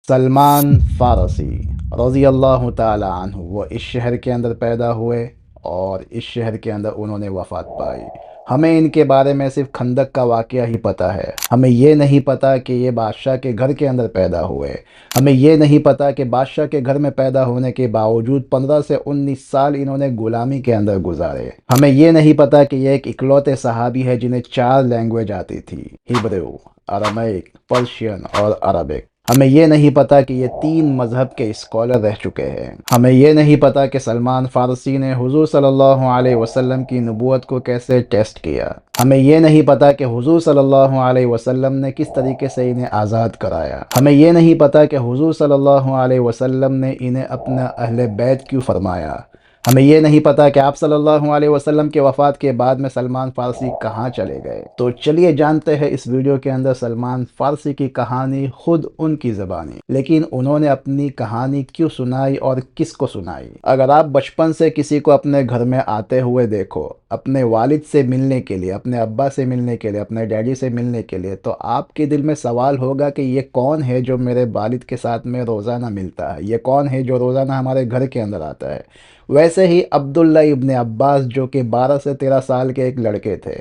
سلمان فارسی رضی اللہ تعالی عنہ وہ اس شہر کے اندر پیدا ہوئے اور اس شہر کے اندر انہوں نے وفات پائی۔ ہمیں ان کے بارے میں صرف خندق کا واقعہ ہی پتہ ہے، ہمیں یہ نہیں پتہ کہ یہ بادشاہ کے گھر کے اندر پیدا ہوئے، ہمیں یہ نہیں پتہ کہ بادشاہ کے گھر میں پیدا ہونے کے باوجود 15 سے 19 سال انہوں نے غلامی کے اندر گزارے۔ ہمیں یہ نہیں پتہ کہ یہ ایک اکلوتے صحابی ہے جنہیں 4 لینگویج آتی تھی: ہیبریو، ارامائک، پرشین اور عربک۔ ہمیں یہ نہیں پتا کہ یہ 3 مذہب کے اسکالر رہ چکے ہیں۔ ہمیں یہ نہیں پتا کہ سلمان فارسی نے حضور صلی اللہ علیہ وسلم کی نبوت کو کیسے ٹیسٹ کیا۔ ہمیں یہ نہیں پتا کہ حضور صلی اللہ علیہ وسلم نے کس طریقے سے انہیں آزاد کرایا۔ ہمیں یہ نہیں پتا کہ حضور صلی اللہ علیہ وسلم نے انہیں اپنا اہل بیت کیوں فرمایا۔ ہمیں یہ نہیں پتا کہ آپ صلی اللہ علیہ وسلم کے وفات کے بعد میں سلمان فارسی کہاں چلے گئے۔ تو چلیے جانتے ہیں اس ویڈیو کے اندر سلمان فارسی کی کہانی خود ان کی زبانی، لیکن انہوں نے اپنی کہانی کیوں سنائی اور کس کو سنائی۔ اگر آپ بچپن سے کسی کو اپنے گھر میں آتے ہوئے دیکھو، اپنے والد سے ملنے کے لیے، اپنے ابا سے ملنے کے لیے، اپنے ڈیڈی سے ملنے کے لیے، تو آپ کے دل میں سوال ہوگا کہ یہ کون ہے جو میرے والد کے ساتھ میں روزانہ ملتا ہے، یہ کون ہے جو روزانہ ہمارے گھر کے اندر آتا ہے۔ ویسے ہی عبداللہ ابن عباس جو کہ 12 سے 13 سال کے ایک لڑکے تھے،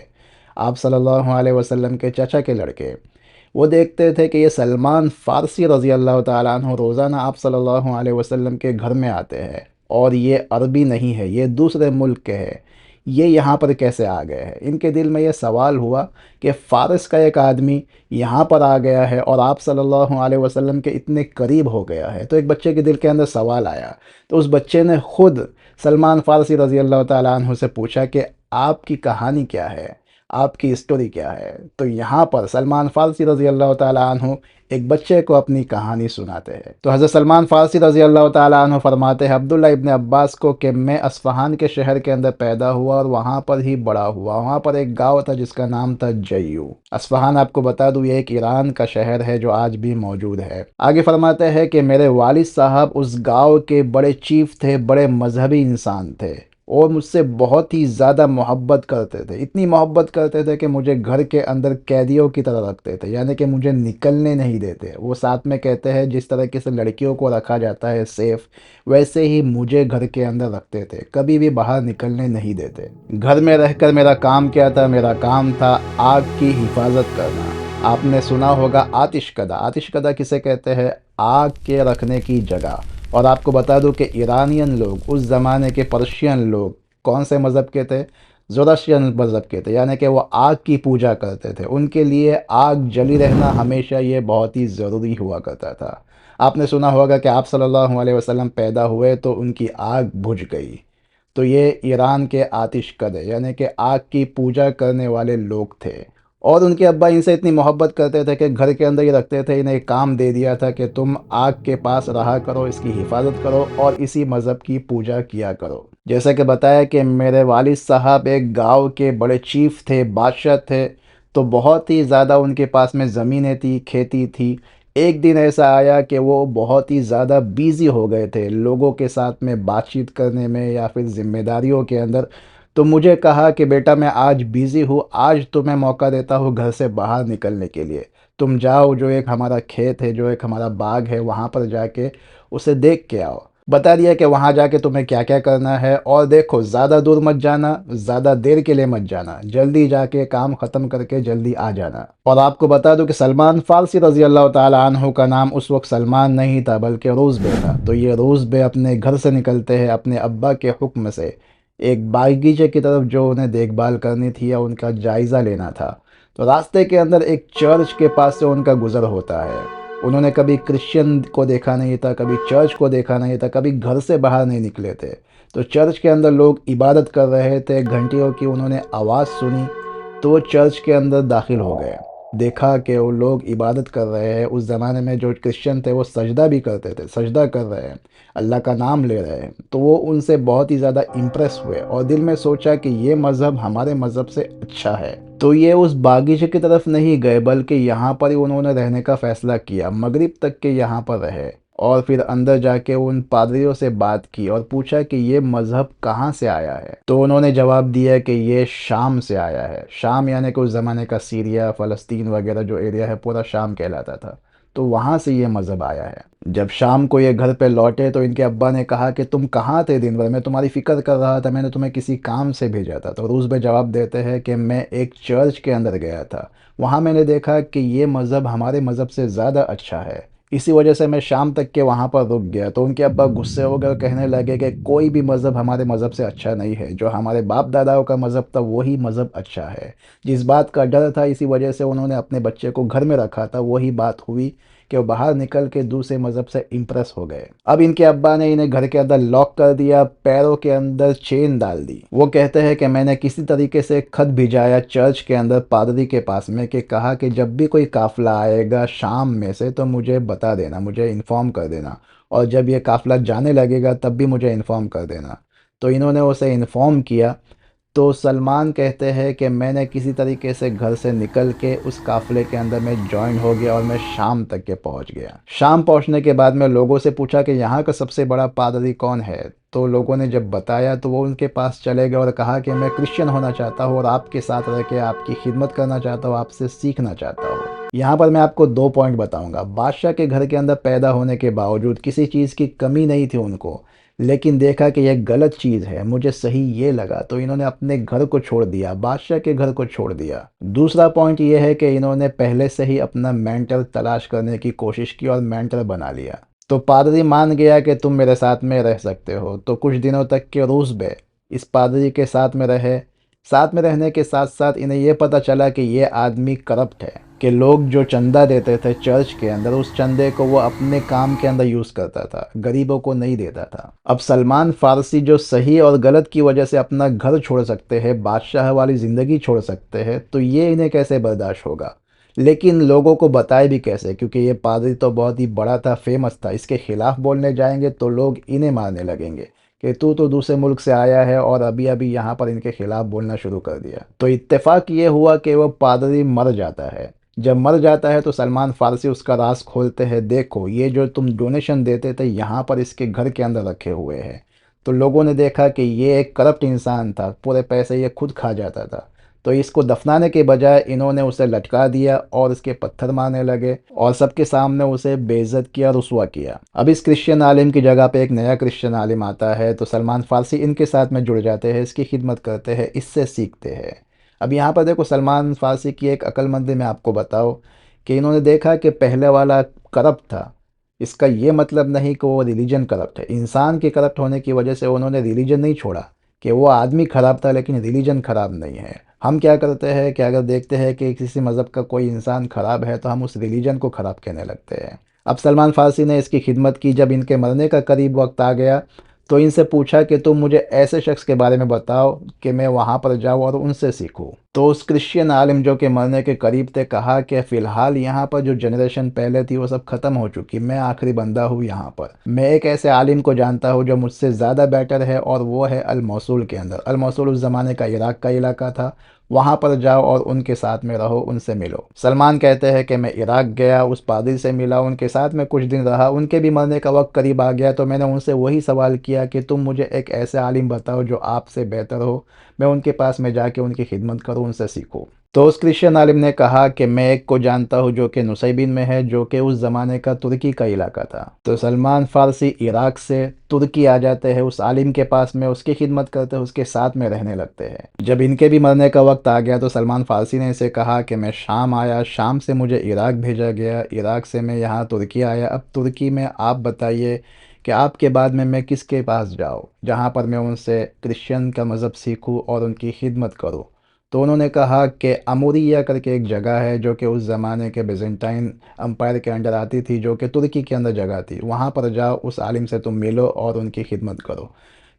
آپ صلی اللہ علیہ وسلم کے چچا کے لڑکے، وہ دیکھتے تھے کہ یہ سلمان فارسی رضی اللہ تعالیٰ عنہ روزانہ آپ صلی اللہ علیہ وسلم کے گھر میں آتے ہیں، اور یہ عربی نہیں ہے، یہ دوسرے ملک کے ہے، یہ یہاں پر کیسے آ گئے ہیں۔ ان کے دل میں یہ سوال ہوا کہ فارس کا ایک آدمی یہاں پر آ گیا ہے اور آپ صلی اللہ علیہ وسلم کے اتنے قریب ہو گیا ہے۔ تو ایک بچے کے دل کے اندر سوال آیا، تو اس بچے نے خود سلمان فارسی رضی اللہ تعالیٰ عنہ سے پوچھا کہ آپ کی کہانی کیا ہے، آپ کی اسٹوری کیا ہے۔ تو یہاں پر سلمان فارسی رضی اللہ تعالیٰ عنہ ایک بچے کو اپنی کہانی سناتے ہیں۔ تو حضرت سلمان فارسی رضی اللہ تعالیٰ عنہ فرماتے ہیں عبداللہ ابن عباس کو کہ میں اصفہان کے شہر کے اندر پیدا ہوا اور وہاں پر ہی بڑا ہوا۔ وہاں پر ایک گاؤں تھا جس کا نام تھا جیو۔ اصفہان آپ کو بتا دوں یہ ایک ایران کا شہر ہے جو آج بھی موجود ہے۔ آگے فرماتے ہیں کہ میرے والد صاحب اس گاؤں کے بڑے چیف تھے، بڑے مذہبی انسان تھے، اور مجھ سے بہت ہی زیادہ محبت کرتے تھے، اتنی محبت کرتے تھے کہ مجھے گھر کے اندر قیدیوں کی طرح رکھتے تھے، یعنی کہ مجھے نکلنے نہیں دیتے۔ وہ ساتھ میں کہتے ہیں جس طرح سے لڑکیوں کو رکھا جاتا ہے سیف، ویسے ہی مجھے گھر کے اندر رکھتے تھے، کبھی بھی باہر نکلنے نہیں دیتے۔ گھر میں رہ کر میرا کام کیا تھا؟ میرا کام تھا آگ کی حفاظت کرنا۔ آپ نے سنا ہوگا آتش کدہ، آتش کدہ کسے کہتے ہیں؟ آگ کے رکھنے کی جگہ۔ اور آپ کو بتا دوں کہ ایرانین لوگ، اس زمانے کے پرشین لوگ کون سے مذہب کے تھے؟ زوراشٹرین مذہب کے تھے، یعنی کہ وہ آگ کی پوجا کرتے تھے۔ ان کے لیے آگ جلی رہنا ہمیشہ یہ بہت ہی ضروری ہوا کرتا تھا۔ آپ نے سنا ہوگا کہ آپ صلی اللہ علیہ وسلم پیدا ہوئے تو ان کی آگ بجھ گئی۔ تو یہ ایران کے آتش کدے یعنی کہ آگ کی پوجا کرنے والے لوگ تھے، اور ان کے ابا ان سے اتنی محبت کرتے تھے کہ گھر کے اندر ہی رکھتے تھے۔ انہیں ایک کام دے دیا تھا کہ تم آگ کے پاس رہا کرو، اس کی حفاظت کرو اور اسی مذہب کی پوجا کیا کرو۔ جیسا کہ بتایا کہ میرے والد صاحب ایک گاؤں کے بڑے چیف تھے، بادشاہ تھے، تو بہت ہی زیادہ ان کے پاس میں زمینیں تھی، کھیتی تھی۔ ایک دن ایسا آیا کہ وہ بہت ہی زیادہ بیزی ہو گئے تھے لوگوں کے ساتھ میں بات چیت کرنے میں یا پھر ذمہ داریوں کے اندر۔ تو مجھے کہا کہ بیٹا میں آج بیزی ہوں، آج تمہیں موقع دیتا ہوں گھر سے باہر نکلنے کے لیے۔ تم جاؤ، جو ایک ہمارا کھیت ہے، جو ایک ہمارا باغ ہے، وہاں پر جا کے اسے دیکھ کے آؤ۔ بتا دیا کہ وہاں جا کے تمہیں کیا کیا کرنا ہے، اور دیکھو زیادہ دور مت جانا، زیادہ دیر کے لیے مت جانا، جلدی جا کے کام ختم کر کے جلدی آ جانا۔ اور آپ کو بتا دوں کہ سلمان فارسی رضی اللہ تعالیٰ عنہ کا نام اس وقت سلمان نہیں تھا بلکہ روز بے تھا۔ تو یہ روز بے اپنے گھر سے نکلتے ہیں اپنے ابا کے حکم سے ایک باغیچے کی طرف جو انہیں دیکھ بھال کرنی تھی یا ان کا جائزہ لینا تھا۔ تو راستے کے اندر ایک چرچ کے پاس سے ان کا گزر ہوتا ہے۔ انہوں نے کبھی کرسچن کو دیکھا نہیں تھا، کبھی چرچ کو دیکھا نہیں تھا، کبھی گھر سے باہر نہیں نکلے تھے۔ تو چرچ کے اندر لوگ عبادت کر رہے تھے، گھنٹیوں کی انہوں نے آواز سنی، تو وہ چرچ کے اندر داخل ہو گئے۔ دیکھا کہ وہ لوگ عبادت کر رہے ہیں۔ اس زمانے میں جو کرسچن تھے وہ سجدہ بھی کرتے تھے، سجدہ کر رہے ہیں، اللہ کا نام لے رہے ہیں۔ تو وہ ان سے بہت ہی زیادہ امپریس ہوئے اور دل میں سوچا کہ یہ مذہب ہمارے مذہب سے اچھا ہے۔ تو یہ اس باغیچے کی طرف نہیں گئے بلکہ یہاں پر ہی انہوں نے رہنے کا فیصلہ کیا، مغرب تک کے یہاں پر رہے، اور پھر اندر جا کے ان پادریوں سے بات کی اور پوچھا کہ یہ مذہب کہاں سے آیا ہے۔ تو انہوں نے جواب دیا کہ یہ شام سے آیا ہے۔ شام یعنی کہ اس زمانے کا سیریا، فلسطین وغیرہ جو ایریا ہے پورا شام کہلاتا تھا۔ تو وہاں سے یہ مذہب آیا ہے۔ جب شام کو یہ گھر پہ لوٹے تو ان کے ابا نے کہا کہ تم کہاں تھے دن بھر؟ میں تمہاری فکر کر رہا تھا، میں نے تمہیں کسی کام سے بھیجا تھا۔ تو روز بے جواب دیتے ہیں کہ میں ایک چرچ کے اندر گیا تھا، وہاں میں نے دیکھا کہ یہ مذہب ہمارے مذہب سے زیادہ اچھا ہے، اسی وجہ سے میں شام تک کے وہاں پر رک گیا۔ تو ان کے ابا غصے ہو گئے اور کہنے لگے کہ کوئی بھی مذہب ہمارے مذہب سے اچھا نہیں ہے، جو ہمارے باپ داداؤں کا مذہب تھا وہی مذہب اچھا ہے۔ جس بات کا ڈر تھا اسی وجہ سے انہوں نے اپنے بچے کو گھر میں رکھا تھا، وہی بات ہوئی کہ وہ باہر نکل کے دوسرے مذہب سے امپریس ہو گئے۔ اب ان کے ابا نے انہیں گھر کے اندر لاک کر دیا، پیروں کے اندر چین ڈال دی۔ وہ کہتے ہیں کہ میں نے کسی طریقے سے خط بھیجایا چرچ کے اندر پادری کے پاس میں کہ کہا کہ جب بھی کوئی قافلہ آئے گا شام میں سے تو مجھے بتا دینا، مجھے انفارم کر دینا، اور جب یہ قافلہ جانے لگے گا تب بھی مجھے انفارم کر دینا۔ تو انہوں نے اسے انفارم کیا۔ تو سلمان کہتے ہیں کہ میں نے کسی طریقے سے گھر سے نکل کے اس قافلے کے اندر میں جوائن ہو گیا اور میں شام تک کے پہنچ گیا۔ شام پہنچنے کے بعد میں لوگوں سے پوچھا کہ یہاں کا سب سے بڑا پادری کون ہے؟ تو لوگوں نے جب بتایا تو وہ ان کے پاس چلے گئے اور کہا کہ میں کرسچن ہونا چاہتا ہوں اور آپ کے ساتھ رہ کے آپ کی خدمت کرنا چاہتا ہوں، آپ سے سیکھنا چاہتا ہوں۔ یہاں پر میں آپ کو 2 پوائنٹ بتاؤں گا۔ بادشاہ کے گھر کے اندر پیدا ہونے کے باوجود کسی چیز کی کمی نہیں تھی ان کو، لیکن دیکھا کہ یہ غلط چیز ہے، مجھے صحیح یہ لگا، تو انہوں نے اپنے گھر کو چھوڑ دیا، بادشاہ کے گھر کو چھوڑ دیا۔ دوسرا پوائنٹ یہ ہے کہ انہوں نے پہلے سے ہی اپنا مینٹر تلاش کرنے کی کوشش کی اور مینٹر بنا لیا۔ تو پادری مان گیا کہ تم میرے ساتھ میں رہ سکتے ہو، تو کچھ دنوں تک کے روز بے اس پادری کے ساتھ میں رہے۔ ساتھ میں رہنے کے ساتھ ساتھ انہیں یہ پتہ چلا کہ یہ آدمی کرپٹ ہے، کہ لوگ جو چندہ دیتے تھے چرچ کے اندر اس چندے کو وہ اپنے کام کے اندر یوز کرتا تھا، غریبوں کو نہیں دیتا تھا۔ اب سلمان فارسی جو صحیح اور غلط کی وجہ سے اپنا گھر چھوڑ سکتے ہیں، بادشاہ والی زندگی چھوڑ سکتے ہیں، تو یہ انہیں کیسے برداشت ہوگا؟ لیکن لوگوں کو بتائے بھی کیسے، کیونکہ یہ پادری تو بہت ہی بڑا تھا، فیمس تھا، اس کے خلاف بولنے جائیں گے تو لوگ انہیں مارنے لگیں گے کہ تو دوسرے ملک سے آیا ہے اور ابھی ابھی یہاں پر ان کے خلاف بولنا شروع کر دیا۔ تو اتفاق یہ ہوا کہ وہ پادری مر جاتا ہے۔ جب مر جاتا ہے تو سلمان فارسی اس کا راز کھولتے ہیں، دیکھو یہ جو تم ڈونیشن دیتے تھے یہاں پر اس کے گھر کے اندر رکھے ہوئے ہیں۔ تو لوگوں نے دیکھا کہ یہ ایک کرپٹ انسان تھا، پورے پیسے یہ خود کھا جاتا تھا۔ تو اس کو دفنانے کے بجائے انہوں نے اسے لٹکا دیا اور اس کے پتھر مارنے لگے اور سب کے سامنے اسے بے عزت کیا، رسوا کیا۔ اب اس کرسچن عالم کی جگہ پہ ایک نیا کرسچن عالم آتا ہے تو سلمان فارسی ان کے ساتھ میں جڑ جاتے ہیں، اس کی خدمت کرتے ہیں، اس سے سیکھتے ہیں۔ اب یہاں پر دیکھو سلمان فارسی کی ایک عقل مندی میں آپ کو بتاؤ کہ انہوں نے دیکھا کہ پہلے والا کرپٹ تھا، اس کا یہ مطلب نہیں کہ وہ ریلیجن کرپٹ ہے۔ انسان کے کرپٹ ہونے کی وجہ سے انہوں نے ریلیجن نہیں چھوڑا، کہ وہ آدمی خراب تھا لیکن ریلیجن خراب نہیں ہے۔ ہم کیا کرتے ہیں کہ اگر دیکھتے ہیں کہ کسی مذہب کا کوئی انسان خراب ہے تو ہم اس ریلیجن کو خراب کہنے لگتے ہیں۔ اب سلمان فارسی نے اس کی خدمت کی۔ جب ان کے مرنے کا قریب وقت آ گیا تو ان سے پوچھا کہ تم مجھے ایسے شخص کے بارے میں بتاؤ کہ میں وہاں پر جاؤں اور ان سے سیکھوں۔ تو اس کرسچین عالم جو کہ مرنے کے قریب تھے کہا کہ فی الحال یہاں پر جو جنریشن پہلے تھی وہ سب ختم ہو چکی، میں آخری بندہ ہوں یہاں پر۔ میں ایک ایسے عالم کو جانتا ہوں جو مجھ سے زیادہ بیٹر ہے اور وہ ہے الموصول کے اندر۔ الموصول اس زمانے کا عراق کا علاقہ تھا، وہاں پر جاؤ اور ان کے ساتھ میں رہو، ان سے ملو۔ سلمان کہتے ہیں کہ میں عراق گیا، اس پادری سے ملا، ان کے ساتھ میں کچھ دن رہا، ان کے بھی مرنے کا وقت قریب آ گیا تو میں نے ان سے وہی سوال کیا کہ تم مجھے ایک ایسے عالم بتاؤ جو آپ سے بہتر ہو، میں ان کے پاس میں جا کے ان کی خدمت کروں، ان سے سیکھوں۔ تو اس کرسچن عالم نے کہا کہ میں ایک کو جانتا ہوں جو کہ نصیبین میں ہے، جو کہ اس زمانے کا ترکی کا علاقہ تھا۔ تو سلمان فارسی عراق سے ترکی آ جاتے ہیں، اس عالم کے پاس میں اس کی خدمت کرتے ہیں، اس کے ساتھ میں رہنے لگتے ہیں۔ جب ان کے بھی مرنے کا وقت آ گیا تو سلمان فارسی نے اسے کہا کہ میں شام آیا، شام سے مجھے عراق بھیجا گیا، عراق سے میں یہاں ترکی آیا، اب ترکی میں آپ بتائیے کہ آپ کے بعد میں کس کے پاس جاؤں جہاں پر میں ان سے کرسچن کا مذہب سیکھوں اور ان کی خدمت کروں۔ تو انہوں نے کہا کہ اموریہ کر کے ایک جگہ ہے جو کہ اس زمانے کے بیزنٹائن امپائر کے انڈر آتی تھی، جو کہ ترکی کے اندر جگہ تھی، وہاں پر جاؤ، اس عالم سے تم ملو اور ان کی خدمت کرو۔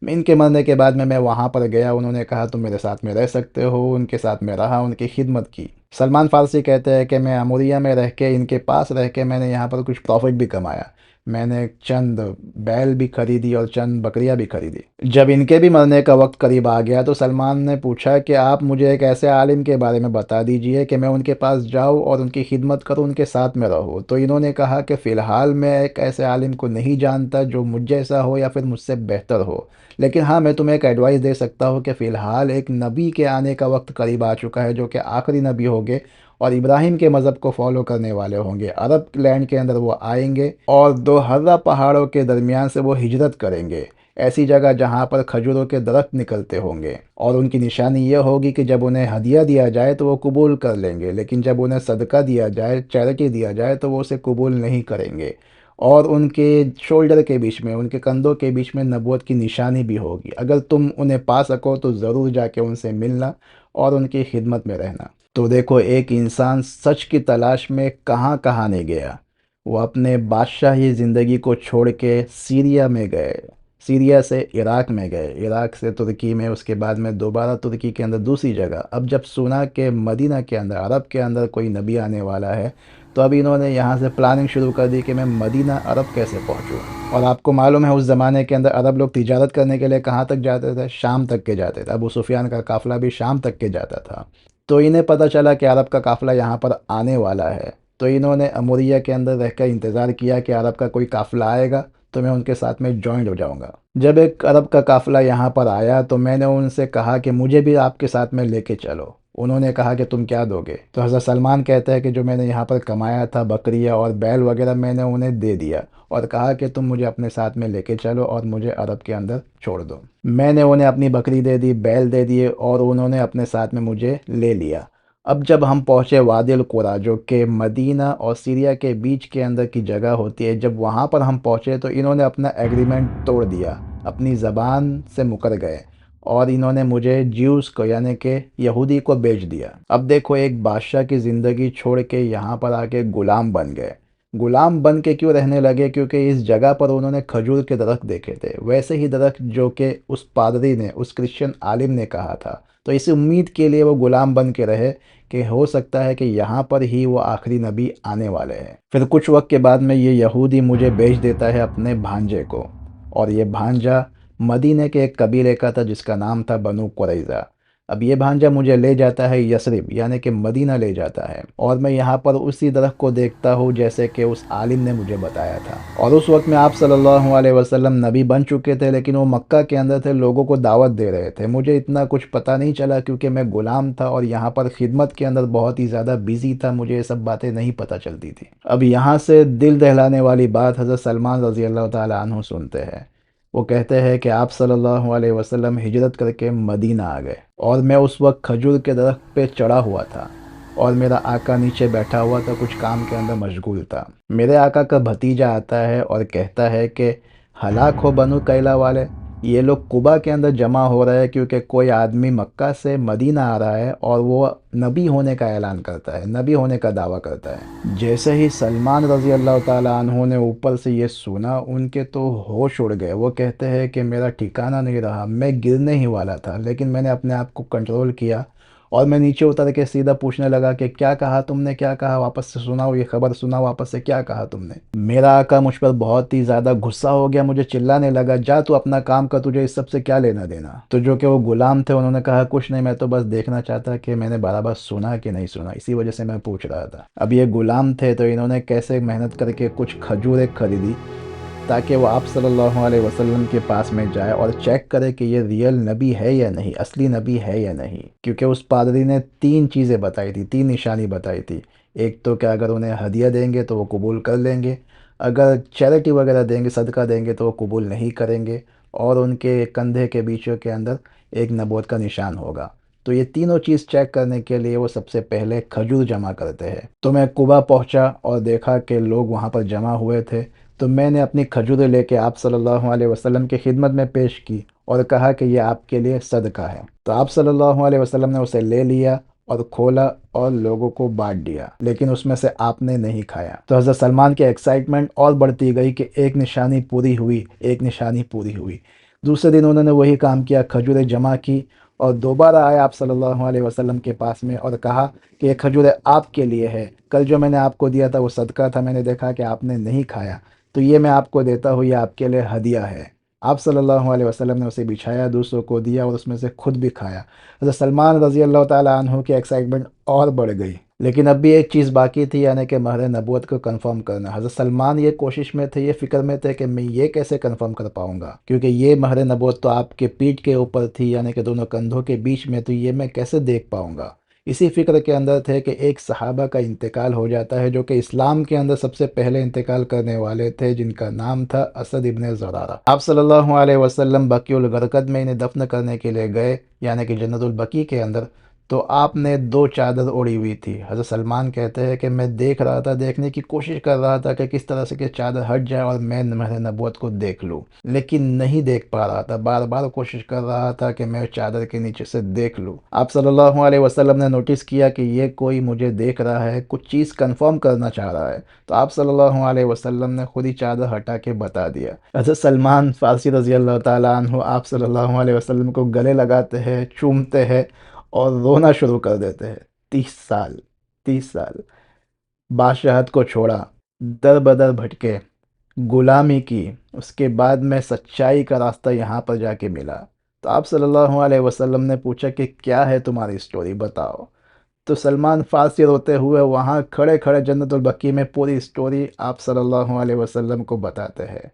ان کے مرنے کے بعد میں وہاں پر گیا، انہوں نے کہا تم میرے ساتھ میں رہ سکتے ہو، ان کے ساتھ میں رہا، ان کی خدمت کی۔ سلمان فارسی کہتے ہیں کہ میں اموریہ میں رہ کے ان کے پاس رہ کے میں نے یہاں پر کچھ پروفٹ بھی کمایا، میں نے چند بیل بھی خریدی اور چند بکریاں بھی خریدی۔ جب ان کے بھی مرنے کا وقت قریب آ گیا تو سلمان نے پوچھا کہ آپ مجھے ایک ایسے عالم کے بارے میں بتا دیجئے کہ میں ان کے پاس جاؤں اور ان کی خدمت کروں، ان کے ساتھ میں رہوں۔ تو انہوں نے کہا کہ فی الحال میں ایک ایسے عالم کو نہیں جانتا جو مجھ جیسا ہو یا پھر مجھ سے بہتر ہو، لیکن ہاں میں تمہیں ایک ایڈوائس دے سکتا ہوں کہ فی الحال ایک نبی کے آنے کا وقت قریب آ چکا ہے جو کہ آخری نبی ہوگے، اور ابراہیم کے مذہب کو فالو کرنے والے ہوں گے۔ عرب لینڈ کے اندر وہ آئیں گے اور دو ہررہ پہاڑوں کے درمیان سے وہ ہجرت کریں گے، ایسی جگہ جہاں پر کھجوروں کے درخت نکلتے ہوں گے، اور ان کی نشانی یہ ہوگی کہ جب انہیں ہدیہ دیا جائے تو وہ قبول کر لیں گے، لیکن جب انہیں صدقہ دیا جائے، چیریٹی دیا جائے تو وہ اسے قبول نہیں کریں گے۔ اور ان کے شولڈر کے بیچ میں، ان کے کندھوں کے بیچ میں نبوت کی نشانی بھی ہوگی۔ اگر تم انہیں پا سکو تو ضرور جا کے ان سے ملنا اور ان کی خدمت میں رہنا۔ تو دیکھو، ایک انسان سچ کی تلاش میں کہاں کہاں نہیں گیا۔ وہ اپنے بادشاہی زندگی کو چھوڑ کے سیریا میں گئے، سیریا سے عراق میں گئے، عراق سے ترکی میں، اس کے بعد میں دوبارہ ترکی کے اندر دوسری جگہ۔ اب جب سنا کہ مدینہ کے اندر، عرب کے اندر کوئی نبی آنے والا ہے، تو اب انہوں نے یہاں سے پلاننگ شروع کر دی کہ میں مدینہ عرب کیسے پہنچوں۔ اور آپ کو معلوم ہے اس زمانے کے اندر عرب لوگ تجارت کرنے کے لیے کہاں تک جاتے تھے؟ شام تک کے جاتے تھے۔ ابو سفیان کا قافلہ بھی شام تک کے جاتا تھا۔ تو انہیں پتہ چلا کہ عرب کا قافلہ یہاں پر آنے والا ہے، تو انہوں نے اموریہ کے اندر رہ کر انتظار کیا کہ عرب کا کوئی قافلہ آئے گا تو میں ان کے ساتھ میں جوائنٹ ہو جاؤں گا۔ جب ایک عرب کا قافلہ یہاں پر آیا تو میں نے ان سے کہا کہ مجھے بھی آپ کے ساتھ میں لے کے چلو۔ انہوں نے کہا کہ تم کیا دو گے؟ تو حضرت سلمان کہتے ہیں کہ جو میں نے یہاں پر کمایا تھا، بکریاں اور بیل وغیرہ، میں نے انہیں دے دیا اور کہا کہ تم مجھے اپنے ساتھ میں لے کے چلو اور مجھے عرب کے اندر چھوڑ دو۔ میں نے انہیں اپنی بکری دے دی، بیل دے دیے، اور انہوں نے اپنے ساتھ میں مجھے لے لیا۔ اب جب ہم پہنچے وادی القریٰ، جو کہ مدینہ اور سیریا کے بیچ کے اندر کی جگہ ہوتی ہے، جب وہاں پر ہم پہنچے تو انہوں نے اپنا ایگریمنٹ توڑ دیا، اپنی زبان سے مکر گئے، اور انہوں نے مجھے جیوز کو، یعنی کہ یہودی کو بیچ دیا۔ اب دیکھو، ایک بادشاہ کی زندگی چھوڑ کے یہاں پر آ کے غلام بن گئے۔ غلام بن کے کیوں رہنے لگے؟ کیونکہ اس جگہ پر انہوں نے کھجور کے درخت دیکھے تھے، ویسے ہی درخت جو کہ اس پادری نے، اس کرسچن عالم نے کہا تھا۔ تو اس امید کے لیے وہ غلام بن کے رہے کہ ہو سکتا ہے کہ یہاں پر ہی وہ آخری نبی آنے والے ہیں۔ پھر کچھ وقت کے بعد میں یہ یہودی مجھے بیچ دیتا ہے اپنے بھانجے کو، اور یہ بھانجا مدینے کے ایک قبیلے کا تھا جس کا نام تھا بنو قریظہ۔ اب یہ بھانجا مجھے لے جاتا ہے یثرب، یعنی کہ مدینہ لے جاتا ہے، اور میں یہاں پر اسی درخت کو دیکھتا ہوں جیسے کہ اس عالم نے مجھے بتایا تھا۔ اور اس وقت میں آپ صلی اللہ علیہ وسلم نبی بن چکے تھے، لیکن وہ مکہ کے اندر تھے، لوگوں کو دعوت دے رہے تھے۔ مجھے اتنا کچھ پتہ نہیں چلا کیونکہ میں غلام تھا اور یہاں پر خدمت کے اندر بہت ہی زیادہ بیزی تھا، مجھے یہ سب باتیں نہیں پتہ چلتی تھی۔ اب یہاں سے دل دہلانے والی بات حضرت سلمان رضی اللہ تعالیٰ عنہ سنتے ہیں۔ وہ کہتے ہیں کہ آپ صلی اللہ علیہ وسلم ہجرت کر کے مدینہ آ گئے، اور میں اس وقت کھجور کے درخت پہ چڑھا ہوا تھا، اور میرا آقا نیچے بیٹھا ہوا تھا، کچھ کام کے اندر مشغول تھا۔ میرے آقا کا بھتیجا آتا ہے اور کہتا ہے کہ ہلاک ہو بنو قیلا والے، یہ لوگ قبا کے اندر جمع ہو رہے ہیں کیونکہ کوئی آدمی مکہ سے مدینہ آ رہا ہے اور وہ نبی ہونے کا اعلان کرتا ہے، نبی ہونے کا دعویٰ کرتا ہے۔ جیسے ہی سلمان رضی اللہ تعالیٰ عنہ نے اوپر سے یہ سنا، ان کے تو ہوش اڑ گئے۔ وہ کہتے ہیں کہ میرا ٹھکانہ نہیں رہا، میں گرنے ہی والا تھا، لیکن میں نے اپنے آپ کو کنٹرول کیا اور میں نیچے اتر کے سیدھا پوچھنے لگا کہ کیا کہا تم نے؟ کیا کہا؟ واپس سے سناؤ، یہ خبر سناؤ واپس سے، کیا کہا تم نے؟ میرا آقا مجھ پر بہت ہی زیادہ غصہ ہو گیا، مجھے چلانے لگا، جا تو اپنا کام کر، تجھے اس سب سے کیا لینا دینا؟ تو جو کہ وہ غلام تھے انہوں نے کہا کچھ نہیں، میں تو بس دیکھنا چاہتا کہ میں نے برابر سنا کہ نہیں سنا، اسی وجہ سے میں پوچھ رہا تھا۔ اب یہ غلام تھے تو انہوں نے کیسے محنت کر کے کچھ کھجوریں خریدی تاکہ وہ آپ صلی اللہ علیہ وسلم کے پاس میں جائے اور چیک کرے کہ یہ ریئل نبی ہے یا نہیں، اصلی نبی ہے یا نہیں۔ کیونکہ اس پادری نے تین چیزیں بتائی تھی، تین نشانی بتائی تھی۔ ایک تو کہ اگر انہیں ہدیہ دیں گے تو وہ قبول کر لیں گے، اگر چیریٹی وغیرہ دیں گے، صدقہ دیں گے تو وہ قبول نہیں کریں گے، اور ان کے کندھے کے بیچوں کے اندر ایک نبوت کا نشان ہوگا۔ تو یہ تینوں چیز چیک کرنے کے لیے وہ سب سے پہلے کھجور جمع کرتے ہیں۔ تو میں قبا پہنچا اور دیکھا کہ لوگ وہاں پر جمع ہوئے تھے، تو میں نے اپنی کھجوریں لے کے آپ صلی اللہ علیہ وسلم کی خدمت میں پیش کی اور کہا کہ یہ آپ کے لیے صدقہ ہے۔ تو آپ صلی اللہ علیہ وسلم نے اسے لے لیا اور کھولا اور لوگوں کو بانٹ دیا، لیکن اس میں سے آپ نے نہیں کھایا۔ تو حضرت سلمان کی ایکسائٹمنٹ اور بڑھتی گئی کہ ایک نشانی پوری ہوئی، ایک نشانی پوری ہوئی۔ دوسرے دن انہوں نے وہی کام کیا، کھجوریں جمع کی، اور دوبارہ آئے آپ صلی اللہ علیہ وسلم کے پاس میں اور کہا کہ یہ کھجوریں آپ کے لیے ہے، کل جو میں نے آپ کو دیا تھا وہ صدقہ تھا، میں نے دیکھا کہ آپ نے نہیں کھایا، تو یہ میں آپ کو دیتا ہوں، یہ آپ کے لیے ہدیہ ہے۔ آپ صلی اللہ علیہ وسلم نے اسے بچھایا، دوسروں کو دیا اور اس میں سے خود بھی کھایا۔ حضرت سلمان رضی اللہ تعالیٰ عنہ کی ایکسائٹمنٹ اور بڑھ گئی، لیکن اب بھی ایک چیز باقی تھی، یعنی کہ مہر نبوت کو کنفرم کرنا۔ حضرت سلمان یہ کوشش میں تھے، یہ فکر میں تھے کہ میں یہ کیسے کنفرم کر پاؤں گا، کیونکہ یہ مہر نبوت تو آپ کے پیٹھ کے اوپر تھی، یعنی کہ دونوں کندھوں کے بیچ میں، تو یہ میں کیسے دیکھ پاؤں گا اسی فکر کے اندر تھے کہ ایک صحابہ کا انتقال ہو جاتا ہے جو کہ اسلام کے اندر سب سے پہلے انتقال کرنے والے تھے، جن کا نام تھا اسد ابن زرارہ۔ آپ صلی اللہ علیہ وسلم بقیع الغرقد میں انہیں دفن کرنے کے لیے گئے، یعنی کہ جنت البقیع کے اندر، تو آپ نے دو چادر اوڑھی ہوئی تھی۔ حضرت سلمان کہتے ہیں کہ میں دیکھ رہا تھا، دیکھنے کی کوشش کر رہا تھا کہ کس طرح سے کہ چادر ہٹ جائے اور میں مہر نبوت کو دیکھ لوں، لیکن نہیں دیکھ پا رہا تھا۔ بار بار کوشش کر رہا تھا کہ میں چادر کے نیچے سے دیکھ لوں۔ آپ صلی اللہ علیہ وسلم نے نوٹس کیا کہ یہ کوئی مجھے دیکھ رہا ہے، کچھ چیز کنفرم کرنا چاہ رہا ہے، تو آپ صلی اللہ علیہ وسلم نے خود ہی چادر ہٹا کے بتا دیا۔ حضرت سلمان فارسی رضی اللہ تعالیٰ عنہ آپ صلی اللہ علیہ وسلم کو گلے لگاتے ہیں، چومتے ہیں اور رونا شروع کر دیتے ہیں۔ 30 سال، 30 سال بادشاہت کو چھوڑا، در بدر بھٹکے، غلامی کی، اس کے بعد میں سچائی کا راستہ یہاں پر جا کے ملا۔ تو آپ صلی اللہ علیہ وسلم نے پوچھا کہ کیا ہے تمہاری سٹوری، بتاؤ۔ تو سلمان فارسی روتے ہوئے وہاں کھڑے کھڑے جنت البقیع میں پوری سٹوری آپ صلی اللہ علیہ وسلم کو بتاتے ہیں،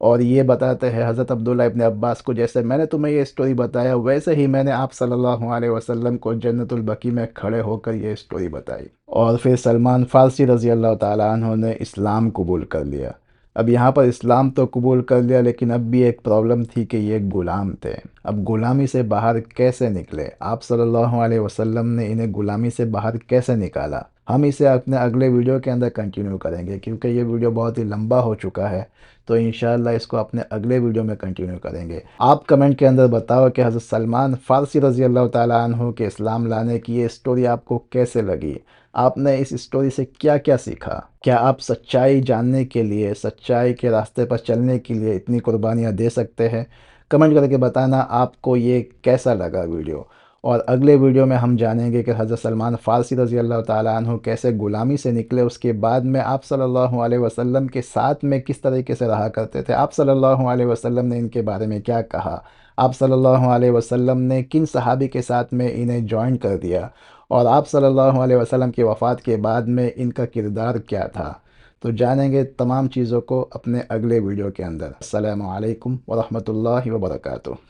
اور یہ بتاتے ہیں حضرت عبداللہ ابن عباس کو، جیسے میں نے تمہیں یہ سٹوری بتایا ویسے ہی میں نے آپ صلی اللہ علیہ وسلم کو جنت البقیع میں کھڑے ہو کر یہ سٹوری بتائی۔ اور پھر سلمان فارسی رضی اللہ تعالیٰ عنہ نے اسلام قبول کر لیا۔ اب یہاں پر اسلام تو قبول کر لیا، لیکن اب بھی ایک پرابلم تھی کہ یہ غلام تھے۔ اب غلامی سے باہر کیسے نکلے؟ آپ صلی اللہ علیہ وسلم نے انہیں غلامی سے باہر کیسے نکالا؟ ہم اسے اپنے اگلے ویڈیو کے اندر کنٹینیو کریں گے، کیونکہ یہ ویڈیو بہت ہی لمبا ہو چکا ہے، تو انشاءاللہ اس کو اپنے اگلے ویڈیو میں کنٹینیو کریں گے۔ آپ کمنٹ کے اندر بتاؤ کہ حضرت سلمان فارسی رضی اللہ تعالیٰ عنہ کے اسلام لانے کی یہ سٹوری آپ کو کیسے لگی؟ آپ نے اس سٹوری سے کیا کیا سیکھا؟ کیا آپ سچائی جاننے کے لیے، سچائی کے راستے پر چلنے کے لیے اتنی قربانیاں دے سکتے ہیں؟ کمنٹ کر کے بتانا آپ کو یہ کیسا لگا ویڈیو۔ اور اگلے ویڈیو میں ہم جانیں گے کہ حضرت سلمان فارسی رضی اللہ تعالیٰ عنہ کیسے غلامی سے نکلے، اس کے بعد میں آپ صلی اللہ علیہ وسلم کے ساتھ میں کس طریقے سے رہا کرتے تھے، آپ صلی اللہ علیہ وسلم نے ان کے بارے میں کیا کہا، آپ صلی اللہ علیہ وسلم نے کن صحابی کے ساتھ میں انہیں جوائن کر دیا، اور آپ صلی اللہ علیہ وسلم کی وفات کے بعد میں ان کا کردار کیا تھا۔ تو جانیں گے تمام چیزوں کو اپنے اگلے ویڈیو کے اندر۔ السلام علیکم ورحمۃ اللہ وبرکاتہ۔